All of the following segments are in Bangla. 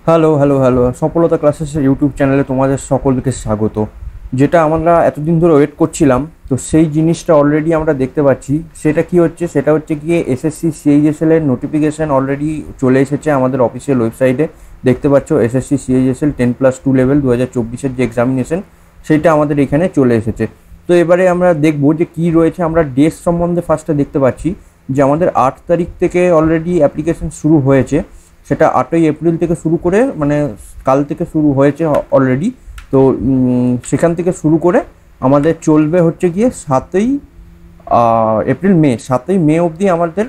হ্যালো হ্যালো হ্যালো সফলতা ক্লাসেসের ইউটিউব চ্যানেলে তোমাদের সকলকে স্বাগত। যেটা আমরা এতদিন ধরে ওয়েট করছিলাম, তো সেই জিনিসটা অলরেডি আমরা দেখতে পাচ্ছি। সেটা কি হচ্ছে, সেটা হচ্ছে গিয়ে এসএসসি সিএইচএসএল এর নোটিফিকেশান অলরেডি চলে এসেছে আমাদের অফিসিয়াল ওয়েবসাইটে। দেখতে পাচ্ছ এসএসসি সিএইচএসএল 10+2 লেভেল 2024-এর যে এক্সামিনেশন, সেইটা আমাদের এখানে চলে এসেছে। তো এবারে আমরা দেখবো যে কী রয়েছে। আমরা ডেট সম্বন্ধে ফার্স্টে দেখতে পাচ্ছি যে আমাদের 8 তারিখ থেকে অলরেডি অ্যাপ্লিকেশন শুরু হয়েছে। সেটা 8ই এপ্রিল থেকে শুরু করে, মানে কাল থেকে শুরু হয়েছে অলরেডি। তো সেখান থেকে শুরু করে আমাদের চলবে হচ্ছে গিয়ে 7ই মে অবধি আমাদের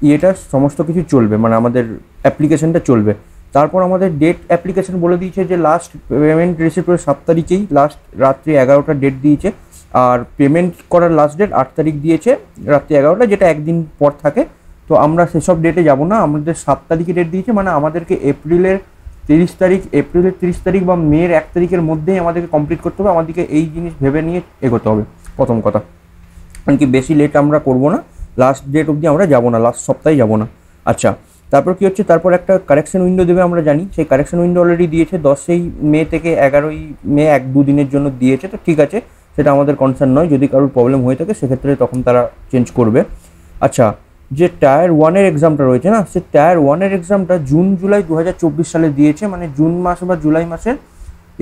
ইয়েটা সমস্ত কিছু চলবে, মানে আমাদের অ্যাপ্লিকেশনটা চলবে। তারপর আমাদের ডেট অ্যাপ্লিকেশন বলে দিয়েছে যে লাস্ট পেমেন্ট রিসিভ করে 7 তারিখেই, লাস্ট রাত্রি 11টা ডেট দিয়েছে। আর পেমেন্ট করার লাস্ট ডেট 8 তারিখ দিয়েছে রাত্রি 11টা, যেটা একদিন পর থাকে। তো আমরা সেসব ডেটে যাব না, আমাদের 7 তারিখে ডেট দিয়েছে, মানে আমাদেরকে এপ্রিলের 30 তারিখ বা মের 1 তারিখের মধ্যেই আমাদেরকে কমপ্লিট করতে হবে। আমাদেরকে এই জিনিস ভেবে নিয়ে এগোতে হবে প্রথম কথা। কারণ কি বেশি লেট আমরা করব না, লাস্ট ডেট অবধি আমরা যাব না, লাস্ট সপ্তাহে যাব না। আচ্ছা, তারপর কি হচ্ছে, তারপর একটা কারেকশন উইন্ডো দেবে, আমরা জানি। সেই কারেকশন উইন্ডো অলরেডি দিয়েছে 10ই মে থেকে 11ই মে, 1-2 দিনের জন্য দিয়েছে। তো ঠিক আছে, সেটা আমাদের কনসার্ন নয়। যদি কারোর প্রবলেম হয়ে থাকে সেক্ষেত্রে তখন তারা চেঞ্জ করবে। আচ্ছা, যে টায়ার 1-এর এক্সামটা রয়েছে না, সে টায়ার 1-এর এক্সামটা জুন জুলাই 2024 সালে দিয়েছে, মানে জুন মাস বা জুলাই মাসে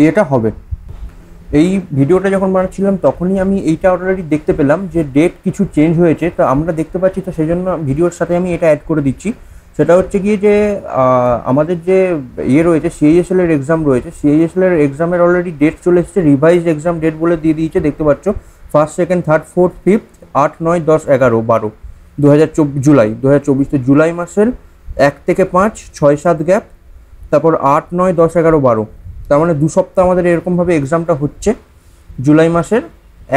এটা হবে। এই ভিডিওটা যখন বানাচ্ছিলাম তখনই আমি এইটা অলরেডি দেখতে পেলাম যে ডেট কিছু চেঞ্জ হয়েছে। তো আমরা দেখতে পাচ্ছি, তো সেই জন্য ভিডিওর সাথে আমি এটা অ্যাড করে দিচ্ছি। সেটা হচ্ছে গিয়ে যে আমাদের যে ইয়ে রয়েছে, সিএইচএসএল এর এক্সাম রয়েছে, সিএইচএসএল এর এক্সামের অলরেডি ডেট চলে এসেছে। রিভাইজ এক্সাম ডেট বলে দিয়ে দিয়েছে, দেখতে পাচ্ছ। 1st, 2nd, 3rd, 4th, 5th, 8, 9, 10, 11, 12, 2024 2024। তো জুলাই মাসের 1 থেকে 5, 6-7 গ্যাপ, তারপর 8, 9, 10, 11, 12। তার মানে 2 সপ্তাহ আমাদের এরকমভাবে এক্সামটা হচ্ছে। জুলাই মাসের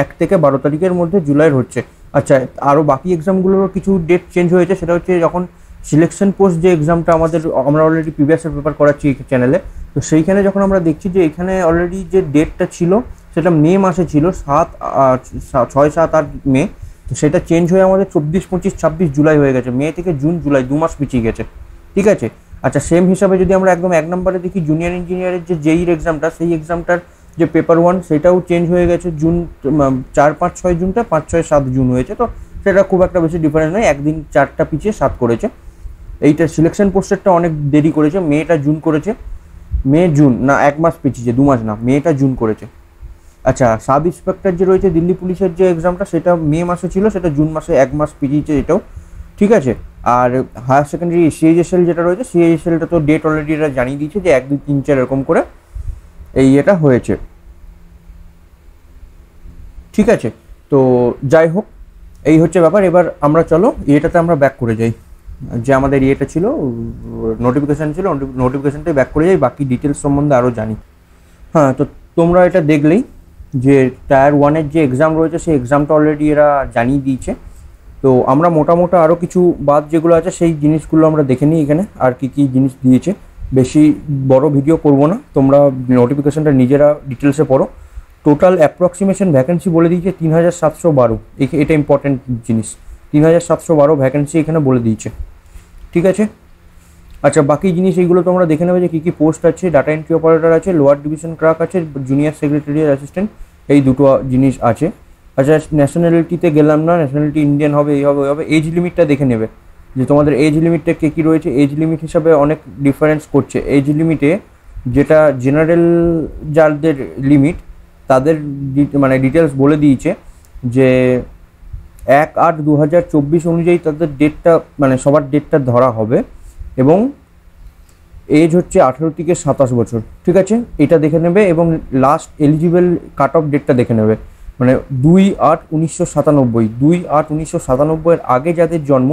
1 থেকে 12 তারিখের মধ্যে জুলাইয়ের হচ্ছে। আচ্ছা, আরও বাকি এক্সামগুলোরও কিছু ডেট চেঞ্জ হয়েছে। সেটা হচ্ছে যখন সিলেকশন পোস্ট যে এক্সামটা আমরা অলরেডি প্রিভিয়াসের পেপার করাচ্ছি এই চ্যানেলে। তো সেইখানে যখন আমরা দেখছি যে এখানে অলরেডি যে ডেটটা ছিল সেটা মে মাসে ছিল, 6, 7, 8 মে। তো সেটা চেঞ্জ হয়ে আমাদের 24, 25, 26 জুলাই হয়ে গেছে। মে থেকে জুন জুলাই 2 মাস পিছিয়ে গেছে। ঠিক আছে। আচ্ছা, সেম হিসাবে যদি আমরা একদম 1 নম্বরে দেখি, জুনিয়র ইঞ্জিনিয়ারের যে জেইর এক্সামটা, সেই এক্সামটার যে পেপার 1 সেটাও চেঞ্জ হয়ে গেছে। জুন 4, 5, 6 জুনটা 5, 6, 7 জুন হয়েছে। তো সেটা খুব একটা বেশি ডিফারেন্স নয়, একদিন 4টা পিছিয়ে 7 করেছে। এইটা সিলেকশন পোস্টেরটা অনেক দেরি করেছে, মেটা জুন করেছে। মে জুন না, 1 মাস পিছিয়েছে, 2 মাস না, মেটা জুন করেছে। আচ্ছা, সাব ইন্সপেক্টর যে রয়েছে দিল্লি পুলিশের যে এক্সামটা, সেটা মে মাসে ছিল, সেটা জুন মাসে 1 মাস পিছিয়েছে এটাও। ঠিক আছে। আর হায়ার সেকেন্ডারি সিএইচএসএল যেটা রয়েছে, সিএইচএসএলটা তো ডেট অলরেডি এরা জানিয়ে দিয়েছে যে 1, 2, 3, 4 এরকম করে এই এটা হয়েছে। ঠিক আছে। তো যাই হোক, এই হচ্ছে ব্যাপার। এবার আমরা চলো এটাতে আমরা ব্যাক করে যাই, যে আমাদের ইয়েটা ছিল, নোটিফিকেশান ছিল, নোটিফিকেশানটাই ব্যাক করে যাই, বাকি ডিটেলস সম্বন্ধে আরও জানি। হ্যাঁ, তো তোমরা এটা দেখলেই যে টায়ার 1-এর যে এক্সাম রয়েছে সেই এক্সামটা অলরেডি এরা জানিয়ে দিয়েছে। তো আমরা মোটামুটি আরও কিছু বাদ যেগুলো আছে সেই জিনিসগুলো আমরা দেখে নিই এখানে, আর কি কি জিনিস দিয়েছে। বেশি বড় ভিডিও করব না, তোমরা নোটিফিকেশানটা নিজেরা ডিটেলসে পড়ো। টোটাল অ্যাপ্রক্সিমেশন ভ্যাকেন্সি বলে দিয়েছে 3712। এটা ইম্পর্টেন্ট জিনিস, 3712 ভ্যাকেন্সি এখানে বলে দিয়েছে। ঠিক আছে। আচ্ছা, বাকি জিনিস এইগুলো তোমরা দেখে নেবে যে কী কী পোস্ট আছে। ডাটা এন্ট্রি অপারেটর আছে, লোয়ার ডিভিশন ক্লার্ক আছে, জুনিয়র সেক্রেটারিয়াল অ্যাসিস্ট্যান্ট, এই দুটো জিনিস আছে। আচ্ছা, ন্যাশনালিটিতে গেলাম না, ন্যাশনালিটি ইন্ডিয়ান হবে, এই হবে ওই হবে। এজ লিমিটটা দেখে নেবে যে তোমাদের এজ লিমিটটা কে কী রয়েছে। এজ লিমিট হিসাবে অনেক ডিফারেন্স করছে। এজ লিমিটে যেটা জেনারেল যাদের লিমিট, তাদের মানে ডিটেলস বলে দিয়েছে যে 1/8/2024 অনুযায়ী তাদের ডেটটা, মানে সবার ডেটটা ধরা হবে। এবং এজ হচ্ছে 18 থেকে 27 বছর। ঠিক আছে, এটা দেখে নেবে। এবং লাস্ট এলিজিবল কাট অফ ডেটটা দেখে নেবে, মানে 2/8/1997। 2/8/1997 এর আগে যাদের জন্ম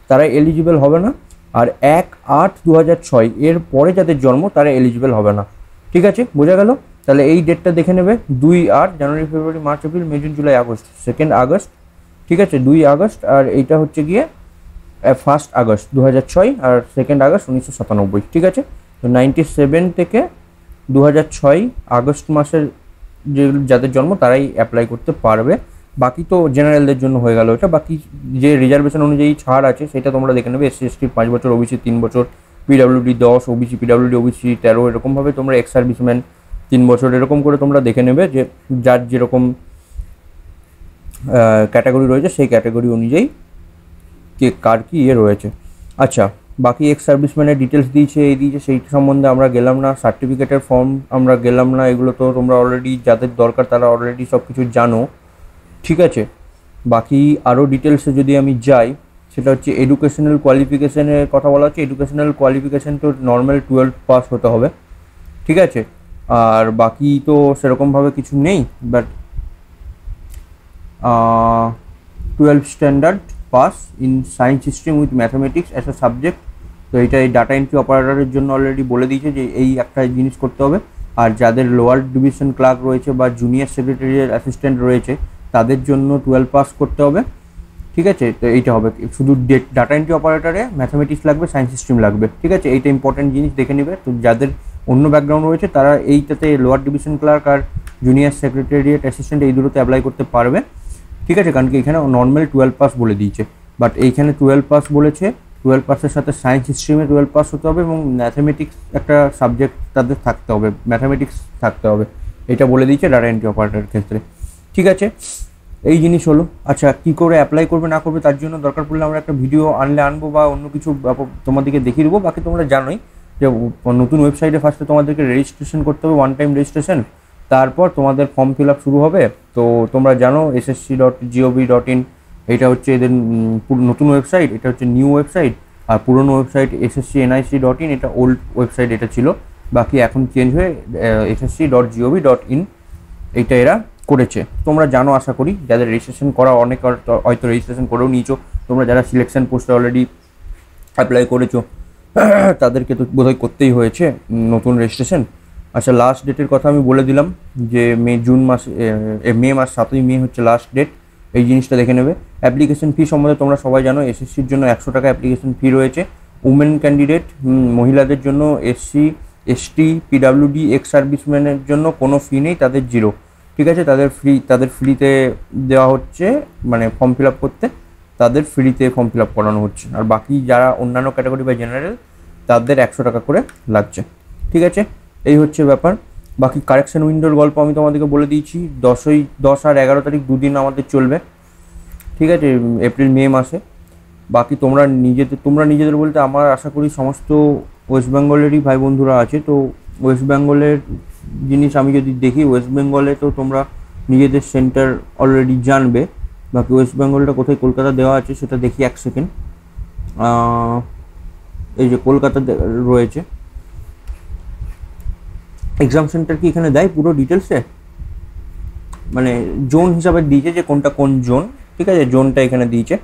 তারা এলিজিবল হবে না। আর 1/8/2006 এর পরে যাদের জন্ম তারা এলিজিবল হবে না। ঠিক আছে, বোঝা গেল? তাহলে এই ডেটটা দেখে নেবে। 2/8, জানুয়ারি, ফেব্রুয়ারি, মার্চ, এপ্রিল, মে, জুন, জুলাই, আগস্ট, 2 আগস্ট। ঠিক আছে, 2 আগস্ট। আর এইটা হচ্ছে গিয়ে 1 আগস্ট 2006, আর 2 আগস্ট 1997। ঠিক আছে। তো 97 থেকে 2006 আগস্ট মাসের যে যাদের জন্ম তারাই অ্যাপ্লাই করতে পারবে। বাকি তো জেনারেলদের জন্য হয়ে গেল এটা। বাকি যে রিজার্ভেশন অনুযায়ী ছাড় আছে সেটা তোমরা দেখে নেবে। SC ST 5 বছর, ওবিসি 3 বছর, পিডাব্লিউডি 10, ওবিসি পিডাব্লিউডি ওবিসি 13, এরকমভাবে তোমরা এক্স সার্ভিসম্যান 3 বছর এরকম করে তোমরা দেখে নেবে যে যার যেরকম ক্যাটাগরি রয়েছে সেই ক্যাটাগরি অনুযায়ী কার কি রয়েছে। আচ্ছা, বাকি এক্স সার্ভিসম্যানের ডিটেলস দিয়েছে, সেই সম্বন্ধে আমরা গেলাম না। সার্টিফিকেটের ফর্ম আমরা গেলাম না, এগুলো তো তোমরা অলরেডি যাদের দরকার তারা অলরেডি সব কিছু জানো, ঠিক আছে। বাকি আরও ডিটেলসে যদি আমি যাই, সেটা হচ্ছে এডুকেশনাল কোয়ালিফিকেশানের কথা বলা হচ্ছে। এডুকেশনাল কোয়ালিফিকেশান তো নর্মাল 12 পাস হতে হবে, ঠিক আছে। আর বাকি তো সেরকমভাবে কিছু নেই, but 12 standard pass in science stream with mathematics as a subject. তো এটা এই ডাটা এন্ট্রি অপারেটরের জন্য অলরেডি বলে দিয়েছে যে এই একটা জিনিস করতে হবে। আর যাদের লোয়ার ডিভিশন ক্লার্ক রয়েছে বা জুনিয়র সেক্রেটারির অ্যাসিস্ট্যান্ট রয়েছে তাদের জন্য 12 পাস করতে হবে, ঠিক আছে। তো এইটা হবে, শুধু ডাটা এন্ট্রি অপারেটরে ম্যাথামেটিক্স লাগবে, সায়েন্স স্ট্রিম লাগবে, ঠিক আছে। এইটা ইম্পর্টেন্ট জিনিস দেখে নেবে। তো যাদের অন্য ব্যাকগ্রাউন্ড রয়েছে তারা এইটাতে লোয়ার ডিভিশন ক্লার্ক আর জুনিয়র সেক্রেটারিয়েট অ্যাসিস্ট্যান্ট এই দুটোতে অ্যাপ্লাই করতে পারবে, ঠিক আছে। কারণ কি এখানে নর্মাল 12 পাস বলে দিয়েছে, বাট এইখানে 12 পাস বলেছে। 12 পাসের সাথে সায়েন্স স্ট্রিমে 12 পাস হতে হবে এবং ম্যাথামেটিক্স একটা সাবজেক্ট তাদের থাকতে হবে, ম্যাথামেটিক্স থাকতে হবে, এটা বলে দিয়েছে ডাটা এন্ট্রি অপারেটরের ক্ষেত্রে, ঠিক আছে। এই জিনিস হলো। আচ্ছা, কী করে অ্যাপ্লাই করবে না করবে তার জন্য দরকার পড়লে আমরা একটা ভিডিও আনবো বা অন্য কিছু তোমাদেরকে দেখিয়ে দেবো। বাকি তোমরা জানোই যে নতুন ওয়েবসাইটে ফার্স্টে তোমাদেরকে রেজিস্ট্রেশন করতে হবে, ওয়ান টাইম রেজিস্ট্রেশন। তারপর তোমাদের ফর্ম ফিল আপ শুরু হবে। তো তোমরা জানো ssc.gov.in এটা হচ্ছে এদের নতুন ওয়েবসাইট, এটা হচ্ছে নিউ ওয়েবসাইট। আর পুরনো ওয়েবসাইট sscnic.in এটা ওল্ড ওয়েবসাইট এটা ছিল, বাকি এখন চেঞ্জ হয়ে ssc.gov.in এইটা এরা করেছে। তোমরা জানো আশা করি, যাদের রেজিস্ট্রেশন করা অনেক হয়তো রেজিস্ট্রেশন করেও নিয়েছো, তোমরা যারা সিলেকশন পোস্টে অলরেডি অ্যাপ্লাই করেছো তাদেরকে তো বোধহয় করতেই হয়েছে নতুন রেজিস্ট্রেশন। আচ্ছা, লাস্ট ডেটের কথা আমি বলে দিলাম যে মে মাস 7ই মে হচ্ছে লাস্ট ডেট। এই জিনিসটা দেখে নেবে। অ্যাপ্লিকেশন ফি সম্বন্ধে তোমরা সবাই জানো, এসএসসির জন্য 100 টাকা অ্যাপ্লিকেশন ফি রয়েছে। উমেন ক্যান্ডিডেট মহিলাদের জন্য, SC ST PWD এক্স সার্ভিসম্যানের জন্য কোনো ফি নেই, তাদের 0, ঠিক আছে। তাদের ফ্রিতে দেওয়া হচ্ছে, মানে ফর্ম ফিল আপ করতে তাদের ফ্রিতে ফর্ম ফিল আপ করানো হচ্ছে। আর বাকি যারা অন্যান্য ক্যাটাগরি বা জেনারেল তাদের 100 টাকা করে লাগছে, ঠিক আছে। এই হচ্ছে ব্যাপার। বাকি কারেকশন উইন্ডোর গল্প আমি তোমাদেরকে বলে দিয়েছি। 10 আর 11 তারিখ দুদিন আমাদের চলবে, ঠিক আছে, এপ্রিল মে মাসে। বাকি তোমরা নিজেদের বলতে আমার আশা করি সমস্ত ওয়েস্ট বেঙ্গলেরই ভাই বন্ধুরা আছে। তো ওয়েস্ট বেঙ্গলের জিনিস আমি যদি দেখি, ওয়েস্ট বেঙ্গলে তো তোমরা নিজেদের সেন্টার অলরেডি জানবে। বাকি ওয়েস্ট বেঙ্গলটা কোথায় কলকাতা দেওয়া আছে সেটা দেখি এক সেকেন্ড। এই যে কলকাতা রয়েছে, এক্সাম সেন্টার কি এখানে দেয় পুরো ডিটেলসে, মানে জোন হিসাবে দিয়েছে যে কোনটা কোন জোন, ঠিক আছে, জোনটা এখানে দিয়েছে।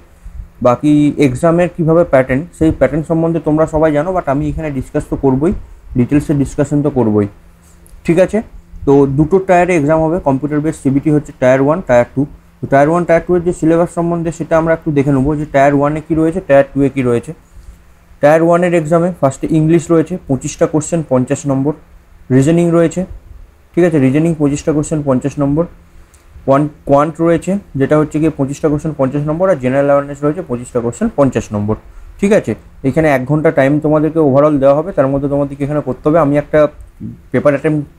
বাকি এক্সামের কীভাবে প্যাটার্ন, সেই প্যাটার্ন সম্বন্ধে তোমরা সবাই জানো, বাট আমি এখানে ডিসকাস তো করবোই, ডিটেলসে ডিসকাশন তো করবোই, ঠিক আছে। তো দুটো টায়ারে এক্সাম হবে, কম্পিউটার বেস সিবিটি হচ্ছে টায়ার 1 টায়ার 2। তো টায়ার 1 টায়ার 2 এর যে সিলেবাস সম্বন্ধে সেটা আমরা একটু দেখে নেবো যে টায়ার 1-এ কী রয়েছে, টায়ার 2-এ কী রয়েছে। টায়ার 1-এর এক্সামে ফার্স্টে ইংলিশ রয়েছে 25টা কোশ্চেন 50 নম্বর, রিজনিং রয়েছে, ঠিক আছে, রিজনিং 25টা কোশ্চেন 50 নম্বর, কোয়ান্ট রয়েছে যেটা হচ্ছে গিয়ে 25টা কোশ্চেন 50 নম্বর, আর জেনারেল অ্যাওয়ারনেস রয়েছে 25টা কোশ্চেন 50 নম্বর, ঠিক আছে। এখানে 1 ঘন্টা টাইম তোমাদেরকে ওভারঅল দেওয়া হবে, তার মধ্যে তোমাদেরকে এখানে করতে হবে। আমি একটা পেপার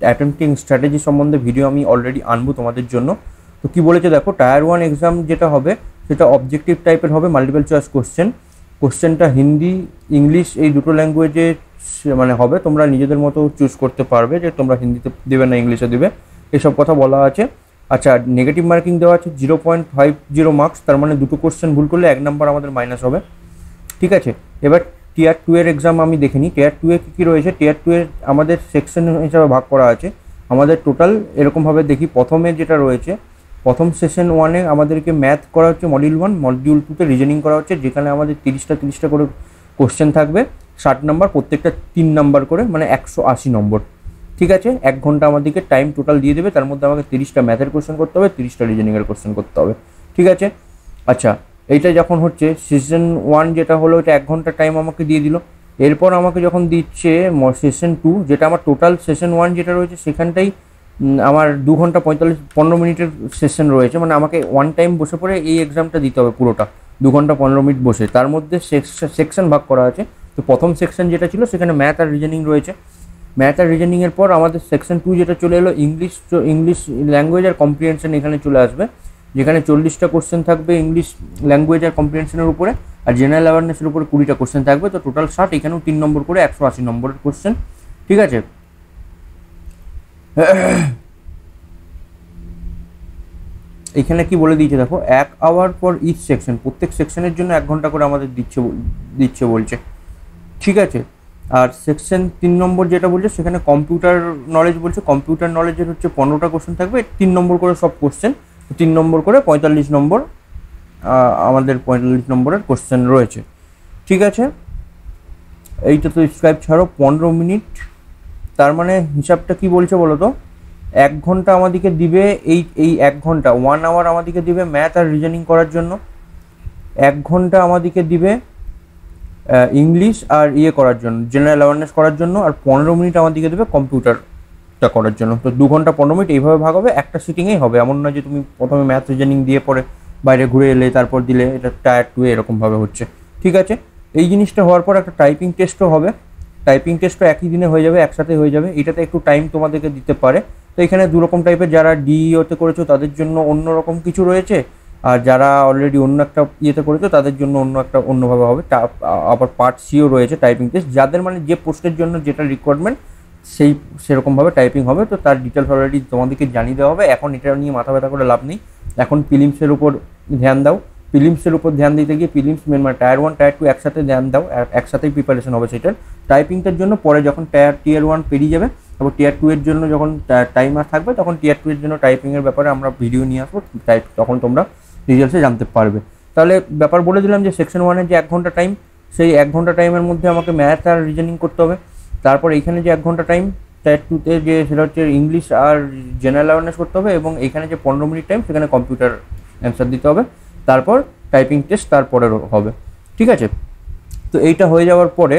অ্যাটেম্পটিং স্ট্র্যাটেজি সম্বন্ধে ভিডিও আমি অলরেডি আনবো তোমাদের জন্য। তো কী বলেছে দেখো, টায়ার 1 এক্সাম যেটা হবে সেটা অবজেক্টিভ টাইপের হবে, মাল্টিপল চয়েস কোশ্চেনটা হিন্দি ইংলিশ এই দুটো ল্যাঙ্গুয়েজে মানে হবে। তোমরা নিজেদের মতো চুজ করতে পারবে যে তোমরা হিন্দিতে দেবে না ইংলিশে দেবে, এসব কথা বলা আছে। আচ্ছা, নেগেটিভ মার্কিং দেওয়া আছে 0.50 মার্কস, তার মানে দুটো কোশ্চেন ভুল করলে 1 নাম্বার আমাদের মাইনাস হবে, ঠিক আছে। এবার টিয়ার 2 এর এক্সাম আমি দেখে নিই। টিয়ার 2 এ কী রয়েছে, টিয়ার 2 এর আমাদের সেকশন হিসাবে ভাগ করা আছে। আমাদের টোটাল এরকমভাবে দেখি, প্রথমে যেটা রয়েছে, প্রথম সেশন 1-এ আমাদেরকে ম্যাথ করা হচ্ছে মডিউল 1, মডিউল 2-তে রিজনিং করা হচ্ছে, যেখানে আমাদের 30টা করে কোশ্চেন থাকবে, 60 নাম্বার, প্রত্যেকটা 3 নাম্বার করে, মানে 180 নম্বর, ঠিক আছে। 1 ঘন্টা আমাদেরকে টাইম টোটাল দিয়ে দেবে, তার মধ্যে আমাকে 30টা ম্যাথের কোশ্চেন করতে হবে, 30টা রিজনিংয়ের কোশ্চেন করতে হবে, ঠিক আছে। আচ্ছা, এইটা যখন হচ্ছে সেশন 1 যেটা হলো, এটা 1 ঘন্টা টাইম আমাকে দিয়ে দিল। এরপর আমাকে যখন দিচ্ছে সেশন 2, যেটা আমার টোটাল সেশন 1 যেটা রয়েছে সেখানটাই আমার 2 ঘন্টা 15 মিনিটের সেশন রয়েছে, মানে আমাকে ওয়ান টাইম বসে পড়ে এই এক্সামটা দিতে হবে পুরোটা 2 ঘন্টা 15 মিনিট বসে। তার মধ্যে সেকশন ভাগ করা আছে, তো প্রথম সেকশন যেটা ছিল সেখানে ম্যাথ আর রিজনিং রয়েছে। ম্যাথ আর রিজনিংয়ের পর আমাদের সেকশন 2 যেটা চলে এলো ইংলিশ। তো ইংলিশ ল্যাঙ্গুয়েজ আর কম্প্রিহেনশন এখানে চলে আসবে, যেখানে 40টা কোশ্চেন থাকবে ইংলিশ ল্যাঙ্গুয়েজ আর কম্প্রিহেনশনের উপরে, আর জেনারেল অ্যাওয়ারনেসের উপরে 20টা কোশ্চেন থাকবে। তো টোটাল 60, এখানেও 3 নম্বর করে 180 নম্বরের কোশ্চেন। ঠিক আছে, এখানে কি বলে দিয়েছে দেখো, 1 আওয়ার ফর ইচ সেকশন, প্রত্যেক সেকশনের জন্য 1 ঘন্টা করে আমাদের দিচ্ছে বলছে। ঠিক আছে, আর সেকশন 3 নম্বর যেটা বলছে সেখানে কম্পিউটার নলেজ বলছে। কম্পিউটার নলেজের হচ্ছে 15টা কোশ্চেন থাকবে, 3 নম্বর করে সব কোশ্চেন, 3 নম্বর করে 45 নম্বর আমাদের 45 নম্বরের কোশ্চেন রয়েছে। ঠিক আছে, এইটা তো স্ক্রাইব ছাড়ো 15 মিনিট, তার মানে হিসাবটা কি বলছে বলো তো, 1 ঘন্টা আমাদেরকে দিবে, এই 1 ঘন্টা 1 আওয়ার আমাদেরকে দিবে ম্যাথ আর রিজনিং করার জন্য, 1 ঘন্টা আমাদেরকে দিবে ইংলিশ আর করার জন্য, জেনারেল অ্যাওয়ারনেস করার জন্য, আর 15 মিনিট আমাদেরকে দেবে কম্পিউটারটা করার জন্য। তো 2 ঘন্টা 15 মিনিট এইভাবে ভাগ হবে, একটা সিটিংয়েই হবে। এমন নয় যে তুমি প্রথমে ম্যাথ রিজনিং দিয়ে পরে বাইরে ঘুরে এলে তারপর দিলে, এটা টায়ার 2 এরকমভাবে হচ্ছে। ঠিক আছে, এই জিনিসটা হওয়ার পর একটা টাইপিং টেস্টও হবে। টাইপিং টেস্টও একই দিনে হয়ে যাবে, একসাথে হয়ে যাবে। এটাতে একটু টাইম তোমাদেরকে দিতে পারে। তো এখানে 2 রকম টাইপের, যারা ডিইওতে করেছো তাদের জন্য অন্য রকম কিছু রয়েছে, আর যারা অলরেডি অন্য একটা ইয়েতে করেছো তাদের জন্য অন্যভাবে হবে। আবার পার্ট সিও রয়েছে টাইপিং টেস্ট, যাদের মানে যে পোস্টের জন্য যেটা রিকোয়ারমেন্ট সেরকমভাবে টাইপিং হবে। তো তার ডিটেলস অলরেডি তোমাদেরকে জানিয়ে দেওয়া হবে। এখন এটা নিয়ে মাথা ব্যথা করে লাভ নেই, এখন প্রিলিমসের উপর ধ্যান দাও। প্রিলিমসের উপর ধ্যান দিতে গিয়ে প্রিলিমস মেন মানে টায়ার 1 টায়ার 2 একসাথে ধ্যান দাও, একসাথেই প্রিপারেশন হবে সেটার। টাইপিংটার জন্য পরে যখন টিয়ার 1 পেরিয়ে যাবে, তারপর টিয়ার 2 এর জন্য যখন টাইমার থাকবে, তখন টিয়ার 2 এর জন্য টাইপিংয়ের ব্যাপারে আমরা ভিডিও নিয়ে আসবো, তখন তোমরা ডিটেলসে জানতে পারবে। তাহলে ব্যাপার বলে দিলাম যে সেকশন 1-এর যে 1 ঘন্টা টাইম, সেই 1 ঘন্টা টাইমের মধ্যে আমাকে ম্যাথ আর রিজনিং করতে হবে। তারপর এইখানে যে 1 ঘন্টা টাইম টায়ার 2-তে যে সেটা হচ্ছে ইংলিশ আর জেনারেল অ্যাওয়ারনেস করতে হবে, এবং এইখানে যে 15 মিনিট টাইম সেখানে কম্পিউটার অ্যান্সার দিতে হবে। তারপর টাইপিং টেস্ট তারপরে হবে। ঠিক আছে, তো এইটা হয়ে যাওয়ার পরে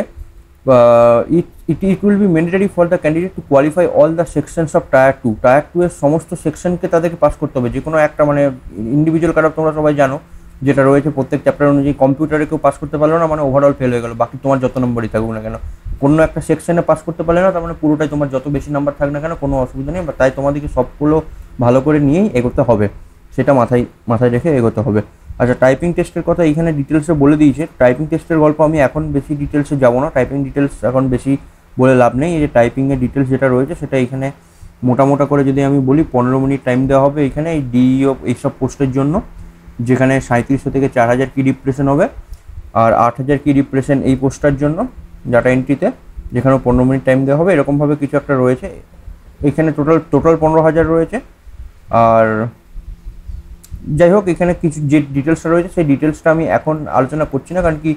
it will be mandatory for the candidate to qualify all the sections of Tier 2. Tier 2 এর সমস্ত সেকশনকে তাদেরকে পাস করতে হবে, যে কোনো একটা, মানে ইন্ডিভিজুয়াল কাট অফ তোমরা সবাই জানো যেটা রয়েছে প্রত্যেক চ্যাপ্টার অনুযায়ী। কম্পিউটারে কেউ পাস করতে পারলো না মানে ওভারঅল ফেল হয়ে গেল, বাকি তোমার যত নম্বরই থাকুক না কেন। কোনো একটা সেকশনে পাস করতে পারলে না, তার মানে পুরোটাই তোমার যত বেশি নাম্বার থাক না কেন কোনো অসুবিধা নেই। তাই তোমাদেরকে সবগুলো ভালো করে নিয়েই এগোতে হবে, সেটা মাথায় রেখে এগোতে হবে। আচ্ছা, টাইপিং টেস্টের কথা এইখানে ডিটেলসে বলে দিয়েছে। টাইপিং টেস্টের গল্প আমি এখন বেশি ডিটেলসে যাবো না, টাইপিং ডিটেলস এখন বেশি বলে লাভ নেই। এই যে টাইপিংয়ের ডিটেলস যেটা রয়েছে সেটা এখানে মোটা করে যদি আমি বলি, 15 মিনিট টাইম দেওয়া হবে এখানে এই ডিইও এইসব পোস্টের জন্য, যেখানে 3700 থেকে 4000 কি ডিপ্রেশন হবে, আর 8000 কি ডিপ্রেশন এই পোস্টটার জন্য ডাটা এন্ট্রিতে, যেখানেও 15 মিনিট টাইম দেওয়া হবে। এরকমভাবে কিছু একটা রয়েছে এখানে, টোটাল 15,000 রয়েছে। আর যাই হোক, এখানে কিছু যে ডিটেলসটা রয়েছে সেই ডিটেলসটা আমি এখন আলোচনা করছি না, কারণ কি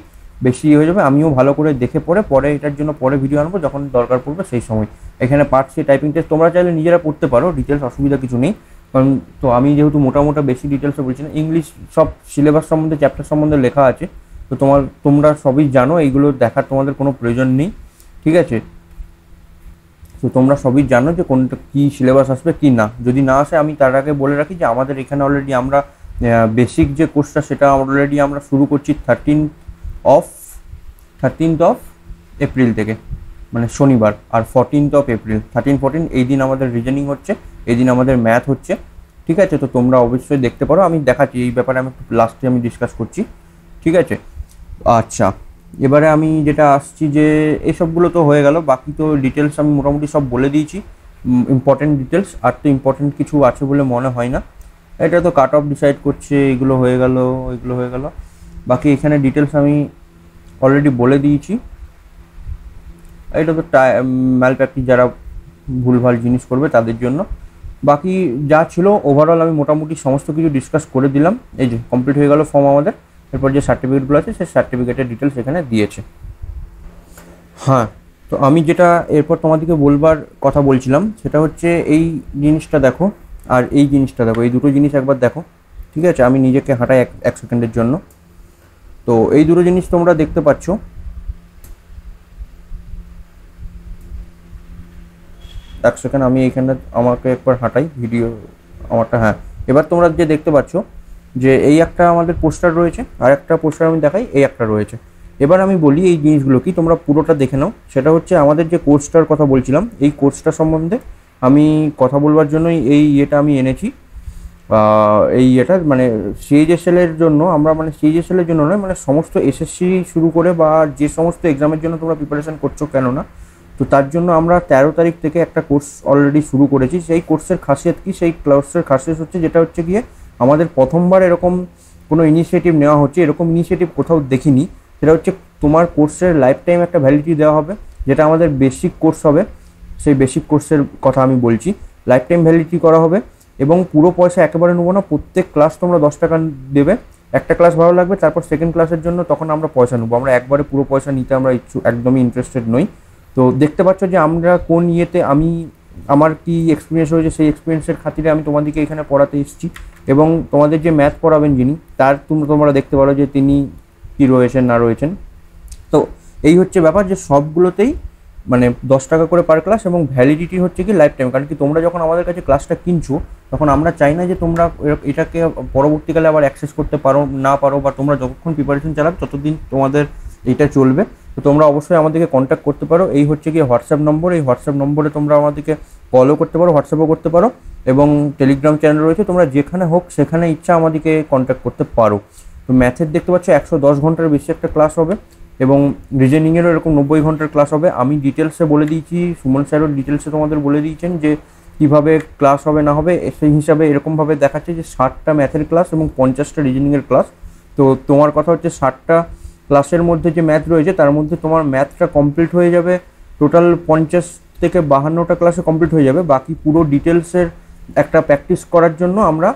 বেশি হয়ে যাবে। আমিও ভালো করে দেখে পরে এটার জন্য পরে ভিডিও আনবো যখন দরকার পড়বে সেই সময়। এখানে পার্ট সি টাইপিং টেস্ট তোমরা চাইলে নিজেরা পড়তে পারো, ডিটেলস অসুবিধা কিছু নেই। কারণ তো আমি যেহেতু মোটামোটা বেশি ডিটেলসে বলছি না, ইংলিশ সব সিলেবাস সম্বন্ধে চ্যাপ্টার সম্বন্ধে লেখা আছে, তো তোমরা সবই জানো, এইগুলো দেখার তোমাদের কোনো প্রয়োজন নেই। ঠিক আছে, তো তোমরা সবই জানো যে কোনটা কী সিলেবাস আসবে কি না। যদি না আসে, আমি তার আগে বলে রাখি যে আমাদের এখানে অলরেডি আমরা বেসিক যে কোর্সটা সেটা অলরেডি আমরা শুরু করছি 13th অফ এপ্রিল থেকে, মানে শনিবার। আর 14th অফ এপ্রিল, 13-14 এই দিন আমাদের রিজনিং হচ্ছে, এই দিন আমাদের ম্যাথ হচ্ছে। ঠিক আছে, তো তোমরা অবশ্যই দেখতে পারো, আমি দেখাচ্ছি এই ব্যাপারে, আমি লাস্টে আমি ডিসকাস করছি। ঠিক আছে, আচ্ছা, এবারে আমি যেটা আসছি যে এসবগুলো তো হয়ে গেল, বাকি তো ডিটেলস আমি মোটামুটি সব বলে দিয়েছি, ইম্পর্টেন্ট ডিটেলস। আর তো ইম্পর্টেন্ট কিছু আছে বলে মনে হয় না। এটা তো কাট অফ ডিসাইড করছে, এগুলো হয়ে গেল, ওইগুলো হয়ে গেল। বাকি এখানে ডিটেলস আমি অলরেডি বলে দিয়েছি। এটা তো ম্যালপ্র্যাকটিস, যারা ভুলভাল জিনিস করবে তাদের জন্য। বাকি যা ছিল ওভারঅল আমি মোটামুটি সমস্ত কিছু ডিসকাস করে দিলাম। এই যে কমপ্লিট হয়ে গেল ফর্ম আমাদের। এরপর যে সার্টিফিকেটগুলো আছে সেই সার্টিফিকেটের ডিটেলস এখানে দিয়েছে। হ্যাঁ, তো আমি যেটা এরপর তোমাদেরকে বলবার কথা বলছিলাম সেটা হচ্ছে এই জিনিসটা দেখো, আর এই জিনিসটা দেখো, এই দুটো জিনিস একবার দেখো। ঠিক আছে, আমি নিজেকে হাঁটাই এক সেকেন্ডের জন্য। তো এই দুটো জিনিস তোমরা দেখতে পাচ্ছ, এক সেকেন্ড আমি এইখানে আমাকে একবার হাঁটাই ভিডিও আমারটা। হ্যাঁ, এবার তোমরা যে দেখতে পাচ্ছ যে এই একটা আমাদের পোস্টার রয়েছে, আর একটা পোস্টার আমি দেখাই, এই একটা রয়েছে। এবার আমি বলি এই জিনিসগুলো কি, তোমরা পুরোটা দেখে নাও। সেটা হচ্ছে আমাদের যে কোর্সটার কথা বলছিলাম, এই কোর্সটা সম্বন্ধে আমি কথা বলবার জন্যই এই ইয়েটা আমি এনেছি। এই এটা মানে সিএইচএসএলের জন্য আমরা, মানে সিএইচএসএলের জন্য নয়, মানে সমস্ত এসএসসি শুরু করে বা যে সমস্ত এক্সামের জন্য তোমরা প্রিপারেশন করছো কেন না, তো তার জন্য আমরা 13 তারিখ থেকে একটা কোর্স অলরেডি শুরু করেছি। সেই কোর্সের খাসিয়ত কি? সেই কোর্সের খাসিয়ত হচ্ছে যেটা হচ্ছে গিয়ে আমাদের প্রথমবার এরকম কোনো ইনিশিয়েটিভ নেওয়া হচ্ছে, এরকম ইনিশিয়েটিভ কোথাও দেখিনি। সেটা হচ্ছে তোমার কোর্সের লাইফ টাইম একটা ভ্যালিডিটি দেওয়া হবে, যেটা আমাদের বেসিক কোর্স হবে। সেই বেসিক কোর্সের কথা আমি বলছি, লাইফ টাইম ভ্যালিডিটি করা হবে। এবং পুরো পয়সা একেবারে নেবো না, প্রত্যেক ক্লাস তোমরা 10 টাকা দেবে। একটা ক্লাস ভালো লাগবে, তারপর সেকেন্ড ক্লাসের জন্য তখন আমরা পয়সা নেবো। আমরা একবারে পুরো পয়সা নিতে আমরা একদমই ইন্টারেস্টেড নই। তো দেখতে পাচ্ছ যে আমরা কোন ইয়েতে আমার কি এক্সপিরিয়েন্স হয়েছে, সেই এক্সপিরিয়েন্সের খাতিরে আমি তোমাদেরকে এখানে পড়াতে এসেছি। এবং তোমাদের যে ম্যাথ পড়াবেন যিনি, তোমরা দেখতে পারো যে তিনি কি রয়েছেন না রয়েছেন। তো এই হচ্ছে ব্যাপার, যে সবগুলোতেই মানে 10 টাকা করে পার ক্লাস, এবং ভ্যালিডিটি হচ্ছে কি লাইফ টাইম। কারণ কি তোমরা যখন আমাদের কাছে ক্লাসটা কিনছো, তখন আমরা চাই না যে তোমরা এটাকে পরবর্তীকালে আবার অ্যাক্সেস করতে পারো না পারো, বা তোমরা যতক্ষণ প্রিপারেশন চালাবে ততদিন তোমাদের এটা চলবে। তো তোমরা অবশ্যই আমাদেরকে কন্ট্যাক্ট করতে পারো। এই হচ্ছে গিয়ে হোয়াটসঅ্যাপ নম্বর, এই হোয়াটসঅ্যাপ নম্বরে তোমরা আমাদেরকে কলও করতে পারো, হোয়াটসঅ্যাপও করতে পারো, এবং টেলিগ্রাম চ্যানেল রয়েছে, তোমরা যেখানে হোক সেখানে ইচ্ছা আমাদেরকে কন্ট্যাক্ট করতে পারো। তো ম্যাথের দেখতে পাচ্ছ 110 ঘন্টার বেশি একটা ক্লাস হবে, এবং রিজনিংয়েরও এরকম 90 ঘন্টার ক্লাস হবে। আমি ডিটেলসে বলে দিয়েছি, সুমন স্যারও ডিটেলসে তোমাদের বলে দিয়েছেন যে কীভাবে ক্লাস হবে না হবে। সেই হিসাবে এরকমভাবে দেখাচ্ছে যে 60টা ম্যাথের ক্লাস এবং 50টা রিজনিংয়ের ক্লাস। তো তোমার কথা হচ্ছে 60টা ক্লাসের মধ্যে যে ম্যাথ রয়েছে তার মধ্যে তোমার ম্যাথটা কমপ্লিট হয়ে যাবে, টোটাল 50 থেকে 52টা ক্লাসে কমপ্লিট হয়ে যাবে। বাকি পুরো ডিটেলসের একটা প্র্যাকটিস করার জন্য আমরা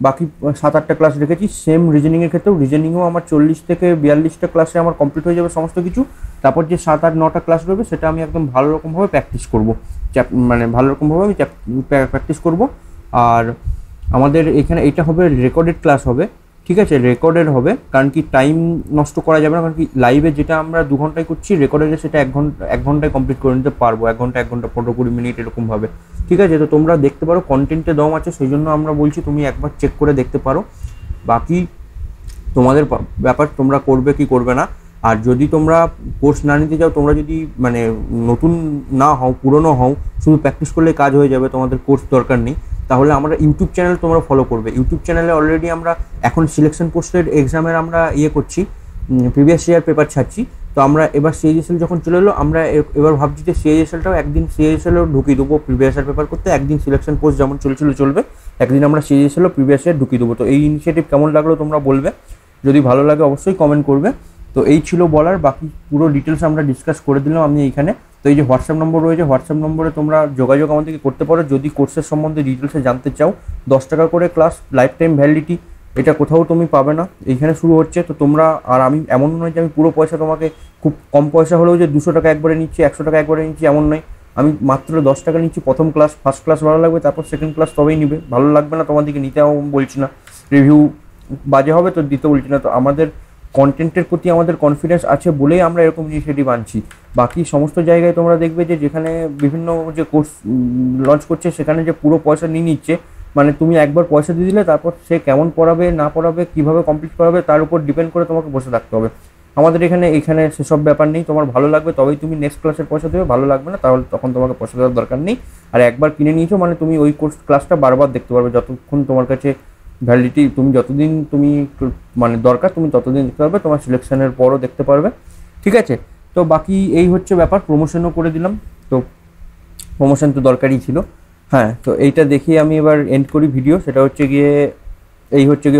বাকি 7-8টা ক্লাস রেখেছি। সেম রিজনিংয়ের ক্ষেত্রেও, রিজনিংও আমার 40 থেকে 42টা ক্লাসে আমার কমপ্লিট হয়ে যাবে সমস্ত কিছু। তারপর যে 7-8-9টা ক্লাস রয়েছে সেটা আমি একদম ভালো রকমভাবে প্র্যাকটিস করবো, মানে ভালো রকমভাবে আমি প্র্যাকটিস করবো। আর আমাদের এখানে এটা হবে রেকর্ডেড ক্লাস হবে, ঠিক আছে, রেকর্ডেড হবে। কারণ কি টাইম নষ্ট করা যাবে না, কারণ কি লাইভে যেটা আমরা 2 ঘন্টায় করছি, রেকর্ডেডে সেটা 1 ঘন্টায় কমপ্লিট করে নিতে পারবো। 1 ঘন্টা 15-20 মিনিট এরকমভাবে, ঠিক আছে। তো তোমরা দেখতে পারো, কন্টেন্টে দম আছে, সেই জন্য আমরা বলছি তুমি একবার চেক করে দেখতে পারো। বাকি তোমাদের ব্যাপার, তোমরা করবে কি করবে না। আর যদি তোমরা কোর্স না নিতে চাও, তোমরা যদি মানে নতুন না হও, পুরনো হও, শুধু প্র্যাকটিস করলে কাজ হয়ে যাবে, তোমাদের কোর্স দরকার নেই, তাহলে আমরা ইউটিউব চ্যানেল তোমরা ফলো করবে। ইউটিউব চ্যানেলে অলরেডি আমরা এখন সিলেকশন পোস্টের এক্সামের আমরা করছি, প্রিভিয়াস ইয়ার পেপার ছাড়ছি। তো আমরা এবার সিএইচএসএল যখন চলে এলো, আমরা এবার ভাবছি যে সিএইচএসএলটাও একদিন সিএইচএসএলও ঢুকিয়ে দেবো প্রিভিয়াস ইয়ার পেপার করতে। একদিন সিলেকশন পোস্ট যেমন চলছিল চলবে, একদিন আমরা সিএইচএসএলও প্রিভিয়াস ইয়ার ঢুকিয়ে দেবো। তো এই ইনিশিয়েটিভ কেমন লাগলো তোমরা বলবে, যদি ভালো লাগে অবশ্যই কমেন্ট করবে। তো এই ছিল বলার, বাকি পুরো ডিটেলস আমরা ডিসকাস করে দিলাম আমি এইখানে। তো এই যে হোয়াটসঅ্যাপ নম্বর রয়েছে, হোয়াটসঅ্যাপ নম্বরে তোমরা যোগাযোগ আমাদেরকে করতে পারো যদি কোর্সের সম্বন্ধে ডিটেলসে জানতে চাও। 10 টাকা করে ক্লাস, লাইফ টাইম ভ্যালিডিটি, এটা কোথাও তুমি পাবে না, এইখানে শুরু হচ্ছে। তো তোমরা, আর আমি এমন নয় যে আমি পুরো পয়সা তোমাকে, খুব কম পয়সা হলেও যে 200 টাকা একবারে নিচ্ছি, 100 টাকা একবারে নিচ্ছি, এমন নয়। আমি মাত্র 10 টাকা নিচ্ছি প্রথম ক্লাস। ফার্স্ট ক্লাস ভালো লাগবে, তারপর সেকেন্ড ক্লাস তবেই নিবে। ভালো লাগবে না তোমাদেরকে নিতেও বলছি না, রিভিউ বাজে হবে তো দিতে বলছি না। তো আমাদের কন্টেন্টের প্রতি আমাদের কনফিডেন্স আছে বলেই আমরা এরকম ইনিশিয়েটিভ আনছি। বাকি সমস্ত জায়গায় তোমরা দেখবে যে যেখানে বিভিন্ন যে কোর্স লঞ্চ করছে, সেখানে যে পুরো পয়সা নিয়ে নিচ্ছে, মানে তুমি একবার পয়সা দিয়ে দিলে তারপর সে কেমন পড়াবে না পড়াবে, কীভাবে কমপ্লিট করাবে, তার উপর ডিপেন্ড করে তোমাকে বসে থাকতে হবে। আমাদের এখানে সেসব ব্যাপার নেই। তোমার ভালো লাগবে তবেই তুমি নেক্সট ক্লাসের পয়সা দেবে, ভালো লাগবে না তাহলে তখন তোমাকে পয়সা দেওয়ার দরকার নেই। আর একবার কিনে নিয়েছো মানে তুমি ওই ক্লাসটা বারবার দেখতে পারবে, যতক্ষণ তোমার কাছে ভ্যালিডিটি, তুমি যতদিন তুমি মানে দরকার তুমি ততদিন দেখতে পারবে, তোমার সিলেকশনের পরও দেখতে পারবে, ঠিক আছে। তো বাকি এই হচ্ছে ব্যাপার। প্রমোশনও করে দিলাম, তো প্রমোশন তো দরকারই ছিল। হ্যাঁ, তো এইটা দেখিয়ে আমি এবার এন্ড করি ভিডিও। সেটা হচ্ছে গিয়ে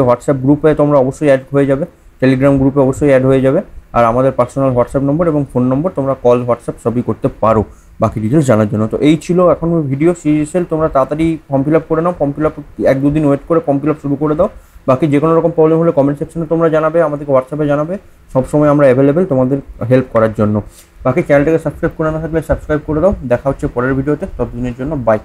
হোয়াটসঅ্যাপ গ্রুপে তোমরা অবশ্যই অ্যাড হয়ে যাবে, টেলিগ্রাম গ্রুপে অবশ্যই অ্যাড হয়ে যাবে। আর আমাদের পার্সোনাল হোয়াটসঅ্যাপ নম্বর এবং ফোন নম্বর, তোমরা কল হোয়াটসঅ্যাপ সবই করতে পারো বাকি ডিটেলস জানার জন্য। তো এই ছিল এখন ভিডিও সিরিয়াল। তোমরা তাড়াতাড়ি ফর্ম ফিল আপ করে নাও, ফর্ম ফিল আপ 1-2 দিন ওয়েট করে ফর্ম ফিল আপ শুরু করে দাও। বাকি যে কোনো রকম প্রবলেম হলে কমেন্ট সেকশনে তোমরা জানাবে, আমাদেরকে হোয়াটসঅ্যাপে জানাবে, সবসময় আমরা অ্যাভেলেবেল তোমাদের হেল্প করার জন্য। বাকি চ্যানেলটাকে সাবস্ক্রাইব করে না থাকলে সাবস্ক্রাইব করে দাও। দেখা হচ্ছে পরের ভিডিওতে, ততদিনের জন্য বাই।